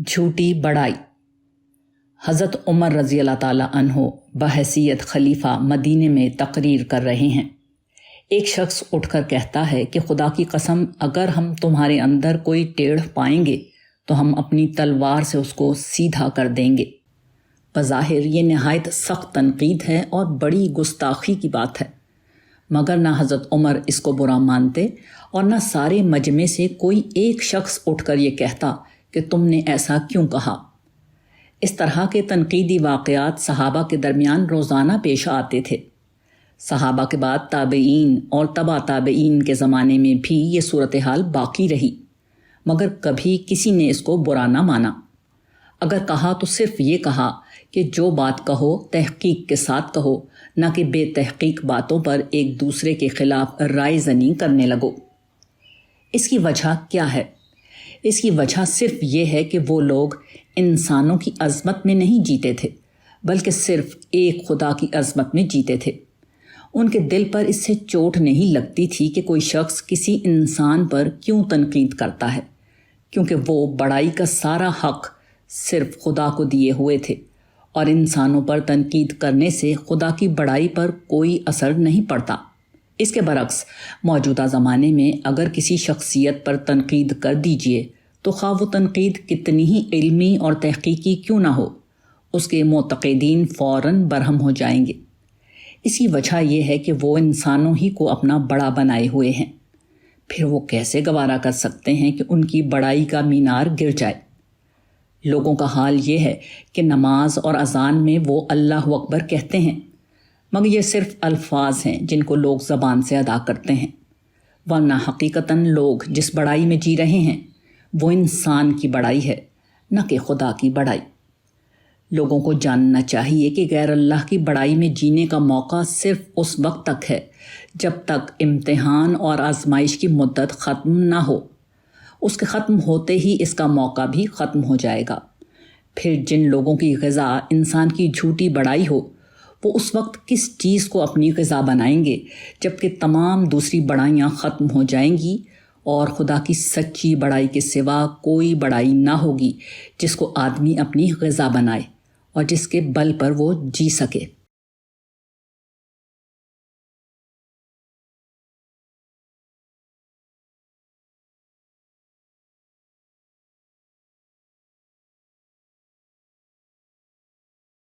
جھوٹی بڑائی۔ حضرت عمر رضی اللہ تعالیٰ عنہ بحیثیت خلیفہ مدینے میں تقریر کر رہے ہیں۔ ایک شخص اٹھ کر کہتا ہے کہ خدا کی قسم، اگر ہم تمہارے اندر کوئی ٹیڑھ پائیں گے تو ہم اپنی تلوار سے اس کو سیدھا کر دیں گے۔ بظاہر یہ نہایت سخت تنقید ہے اور بڑی گستاخی کی بات ہے، مگر نہ حضرت عمر اس کو برا مانتے اور نہ سارے مجمع سے کوئی ایک شخص اٹھ کر یہ کہتا کہ تم نے ایسا کیوں کہا۔ اس طرح کے تنقیدی واقعات صحابہ کے درمیان روزانہ پیش آتے تھے۔ صحابہ کے بعد تابعین اور تبع تابعین کے زمانے میں بھی یہ صورتحال باقی رہی، مگر کبھی کسی نے اس کو برا نہ مانا۔ اگر کہا تو صرف یہ کہا کہ جو بات کہو تحقیق کے ساتھ کہو، نہ کہ بے تحقیق باتوں پر ایک دوسرے کے خلاف رائے زنی کرنے لگو۔ اس کی وجہ کیا ہے؟ اس کی وجہ صرف یہ ہے کہ وہ لوگ انسانوں کی عظمت میں نہیں جیتے تھے، بلکہ صرف ایک خدا کی عظمت میں جیتے تھے۔ ان کے دل پر اس سے چوٹ نہیں لگتی تھی کہ کوئی شخص کسی انسان پر کیوں تنقید کرتا ہے، کیونکہ وہ بڑائی کا سارا حق صرف خدا کو دیے ہوئے تھے، اور انسانوں پر تنقید کرنے سے خدا کی بڑائی پر کوئی اثر نہیں پڑتا۔ اس کے برعکس موجودہ زمانے میں اگر کسی شخصیت پر تنقید کر دیجیے تو خواہ وہ تنقید کتنی ہی علمی اور تحقیقی کیوں نہ ہو، اس کے معتقدین فوراً برہم ہو جائیں گے۔ اس کی وجہ یہ ہے کہ وہ انسانوں ہی کو اپنا بڑا بنائے ہوئے ہیں، پھر وہ کیسے گوارا کر سکتے ہیں کہ ان کی بڑائی کا مینار گر جائے۔ لوگوں کا حال یہ ہے کہ نماز اور اذان میں وہ اللہ اکبر کہتے ہیں، مگر یہ صرف الفاظ ہیں جن کو لوگ زبان سے ادا کرتے ہیں، ورنہ حقیقتاً لوگ جس بڑائی میں جی رہے ہیں وہ انسان کی بڑائی ہے، نہ کہ خدا کی بڑائی۔ لوگوں کو جاننا چاہیے کہ غیر اللہ کی بڑائی میں جینے کا موقع صرف اس وقت تک ہے جب تک امتحان اور آزمائش کی مدت ختم نہ ہو۔ اس کے ختم ہوتے ہی اس کا موقع بھی ختم ہو جائے گا۔ پھر جن لوگوں کی غذا انسان کی جھوٹی بڑائی ہو، وہ اس وقت کس چیز کو اپنی غذا بنائیں گے جبکہ تمام دوسری بڑائیاں ختم ہو جائیں گی اور خدا کی سچی بڑائی کے سوا کوئی بڑائی نہ ہوگی جس کو آدمی اپنی غذا بنائے اور جس کے بل پر وہ جی سکے۔